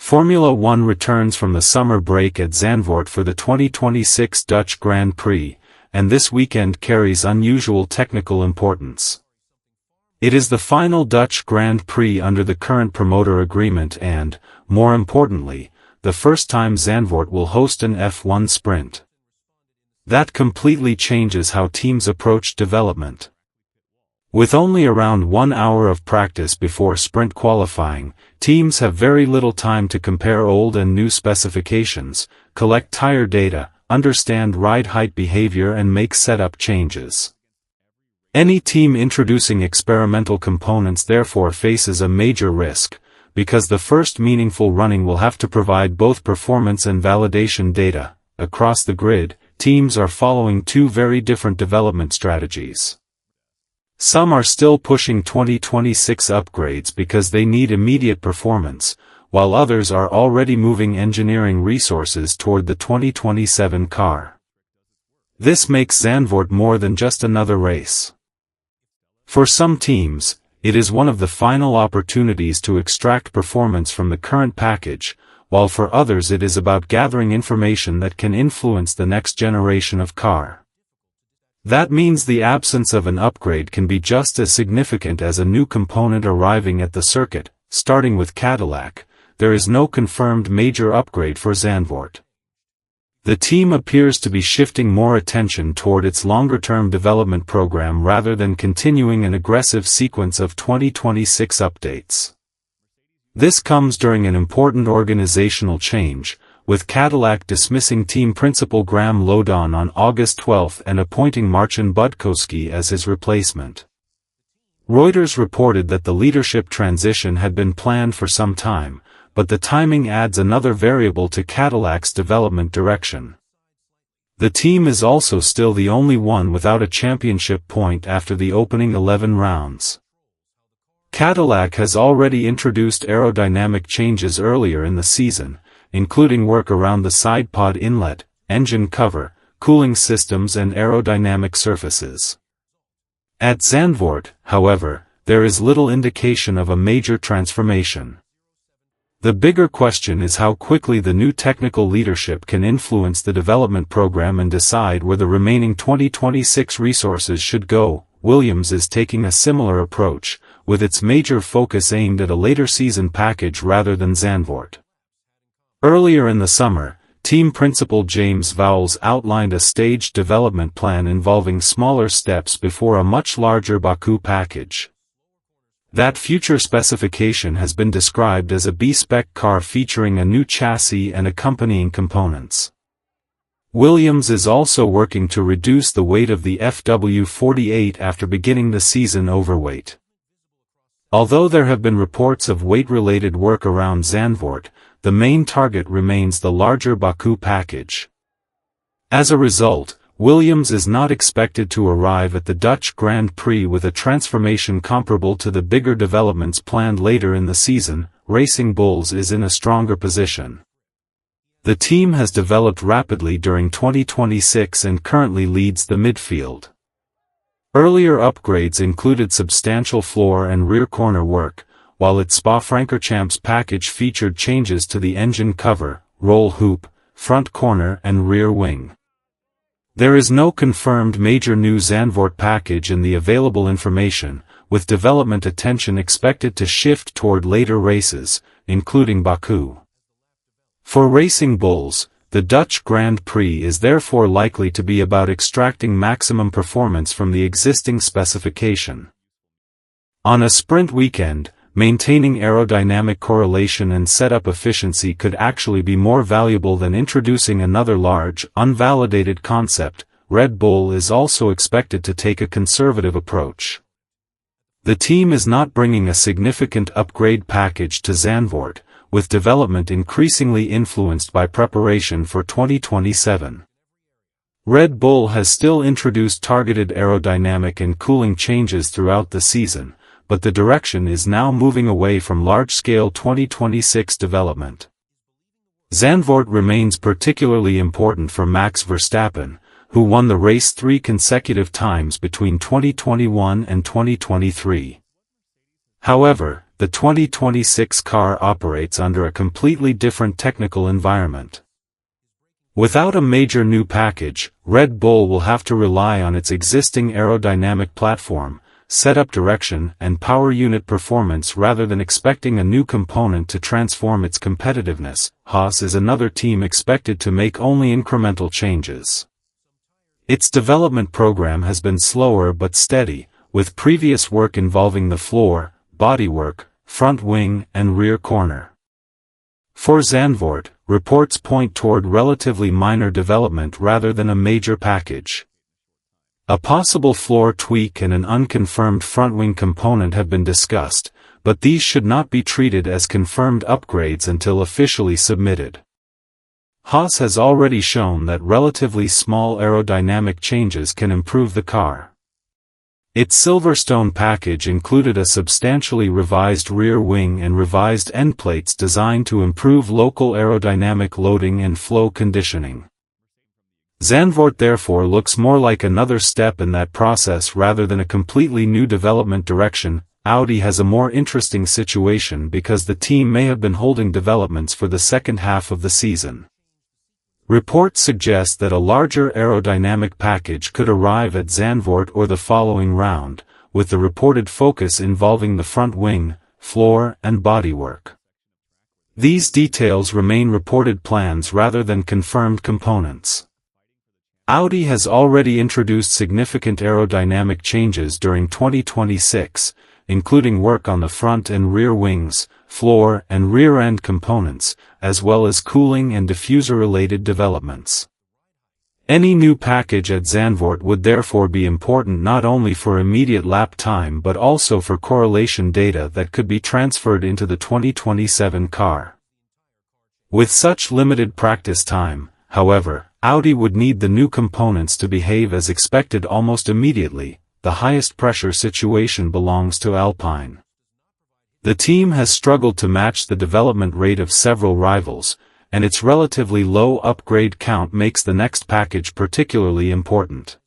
Formula One returns from the summer break at Zandvoort for the 2026 Dutch Grand Prix, and this weekend carries unusual technical importance. It is the final Dutch Grand Prix under the current promoter agreement and, more importantly, the first time Zandvoort will host an F1 sprint. That completely changes how teams approach development. With only around 1 hour of practice before sprint qualifying, teams have very little time to compare old and new specifications, collect tire data, understand ride height behavior and make setup changes. Any team introducing experimental components therefore faces a major risk, because the first meaningful running will have to provide both performance and validation data. Across the grid, teams are following two very different development strategies. Some are still pushing 2026 upgrades because they need immediate performance, while others are already moving engineering resources toward the 2027 car. This makes Zandvoort more than just another race. For some teams, it is one of the final opportunities to extract performance from the current package, while for others it is about gathering information that can influence the next generation of car. That means the absence of an upgrade can be just as significant as a new component arriving at the circuit. Starting with Cadillac, there is no confirmed major upgrade for Zandvoort. The team appears to be shifting more attention toward its longer-term development program rather than continuing an aggressive sequence of 2026 updates. This comes during an important organizational change, with Cadillac dismissing team principal Graham Lodon on August 12 and appointing Marcin Budkowski as his replacement. Reuters reported that the leadership transition had been planned for some time, but the timing adds another variable to Cadillac's development direction. The team is also still the only one without a championship point after the opening 11 rounds. Cadillac has already introduced aerodynamic changes earlier in the season, including work around the side pod inlet, engine cover, cooling systems and aerodynamic surfaces. At Zandvoort, however, there is little indication of a major transformation. The bigger question is how quickly the new technical leadership can influence the development program and decide where the remaining 2026 resources should go. Williams is taking a similar approach, with its major focus aimed at a later season package rather than Zandvoort. Earlier in the summer, team principal James Vowles outlined a staged development plan involving smaller steps before a much larger Baku package. That future specification has been described as a B-spec car featuring a new chassis and accompanying components. Williams is also working to reduce the weight of the FW48 after beginning the season overweight. Although there have been reports of weight-related work around Zandvoort, the main target remains the larger Baku package. As a result, Williams is not expected to arrive at the Dutch Grand Prix with a transformation comparable to the bigger developments planned later in the season. Racing Bulls is in a stronger position. The team has developed rapidly during 2026 and currently leads the midfield. Earlier upgrades included substantial floor and rear corner work, while its Spa-Francorchamps package featured changes to the engine cover, roll hoop, front corner and rear wing. There is no confirmed major new Zandvoort package in the available information, with development attention expected to shift toward later races, including Baku. For Racing Bulls, the Dutch Grand Prix is therefore likely to be about extracting maximum performance from the existing specification. On a sprint weekend, maintaining aerodynamic correlation and setup efficiency could actually be more valuable than introducing another large, unvalidated concept. Red Bull is also expected to take a conservative approach. The team is not bringing a significant upgrade package to Zandvoort, with development increasingly influenced by preparation for 2027. Red Bull has still introduced targeted aerodynamic and cooling changes throughout the season, but the direction is now moving away from large-scale 2026 development. Zandvoort remains particularly important for Max Verstappen, who won the race 3 consecutive times between 2021 and 2023. However, the 2026 car operates under a completely different technical environment. Without a major new package, Red Bull will have to rely on its existing aerodynamic platform, setup direction and power unit performance rather than expecting a new component to transform its competitiveness. Haas is another team expected to make only incremental changes. Its development program has been slower but steady, with previous work involving the floor, bodywork, front wing and rear corner. For Zandvoort, reports point toward relatively minor development rather than a major package. A possible floor tweak and an unconfirmed front-wing component have been discussed, but these should not be treated as confirmed upgrades until officially submitted. Haas has already shown that relatively small aerodynamic changes can improve the car. Its Silverstone package included a substantially revised rear wing and revised endplates designed to improve local aerodynamic loading and flow conditioning. Zandvoort therefore looks more like another step in that process rather than a completely new development direction. Audi has a more interesting situation because the team may have been holding developments for the second half of the season. Reports suggest that a larger aerodynamic package could arrive at Zandvoort or the following round, with the reported focus involving the front wing, floor and bodywork. These details remain reported plans rather than confirmed components. Audi has already introduced significant aerodynamic changes during 2026, including work on the front and rear wings, floor and rear-end components, as well as cooling and diffuser-related developments. Any new package at Zandvoort would therefore be important not only for immediate lap time but also for correlation data that could be transferred into the 2027 car. With such limited practice time, however, Audi would need the new components to behave as expected almost immediately. The highest pressure situation belongs to Alpine. The team has struggled to match the development rate of several rivals, and its relatively low upgrade count makes the next package particularly important.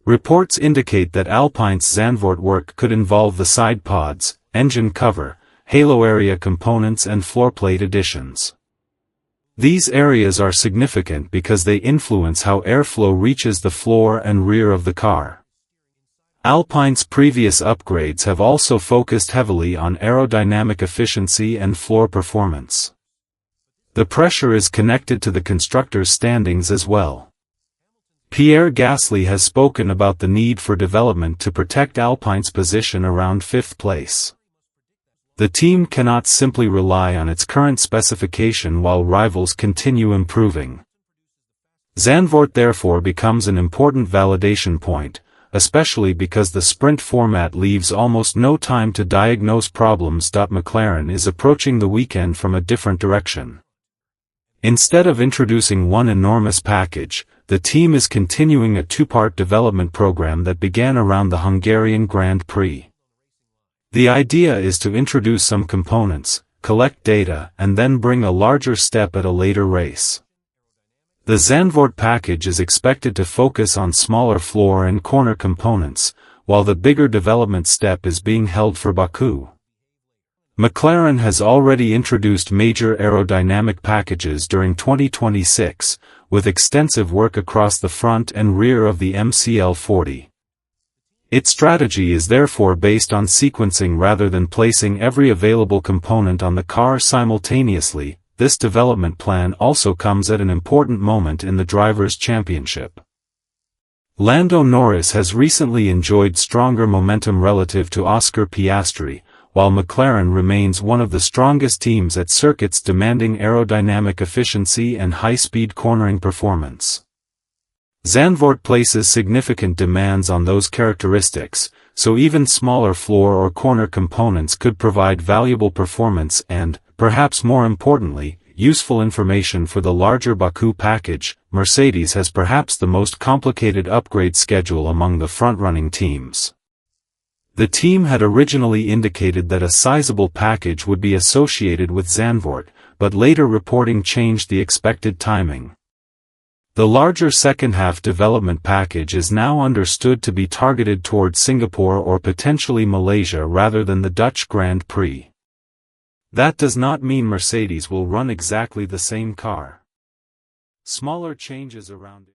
Reports indicate that Alpine's Zandvoort work could involve the side pods, engine cover, halo area components and floorplate additions. These areas are significant because they influence how airflow reaches the floor and rear of the car. Alpine's previous upgrades have also focused heavily on aerodynamic efficiency and floor performance. The pressure is connected to the constructor's standings as well. Pierre Gasly has spoken about the need for development to protect Alpine's position around 5th place. The team cannot simply rely on its current specification while rivals continue improving. Zandvoort therefore becomes an important validation point, especially because the sprint format leaves almost no time to diagnose problems. McLaren is approaching the weekend from a different direction. Instead of introducing one enormous package, the team is continuing a two-part development program that began around the Hungarian Grand Prix. The idea is to introduce some components, collect data, and then bring a larger step at a later race. The Zandvoort package is expected to focus on smaller floor and corner components, while the bigger development step is being held for Baku. McLaren has already introduced major aerodynamic packages during 2026, with extensive work across the front and rear of the MCL40. Its strategy is therefore based on sequencing rather than placing every available component on the car simultaneously. This development plan also comes at an important moment in the Drivers' Championship. Lando Norris has recently enjoyed stronger momentum relative to Oscar Piastri, while McLaren remains one of the strongest teams at circuits demanding aerodynamic efficiency and high-speed cornering performance. Zandvoort places significant demands on those characteristics, so even smaller floor or corner components could provide valuable performance and, perhaps more importantly, useful information for the larger Baku package. Mercedes has perhaps the most complicated upgrade schedule among the front-running teams. The team had originally indicated that a sizable package would be associated with Zandvoort, but later reporting changed the expected timing. The larger second-half development package is now understood to be targeted towards Singapore or potentially Malaysia rather than the Dutch Grand Prix. That does not mean Mercedes will run exactly the same car. Smaller changes around it.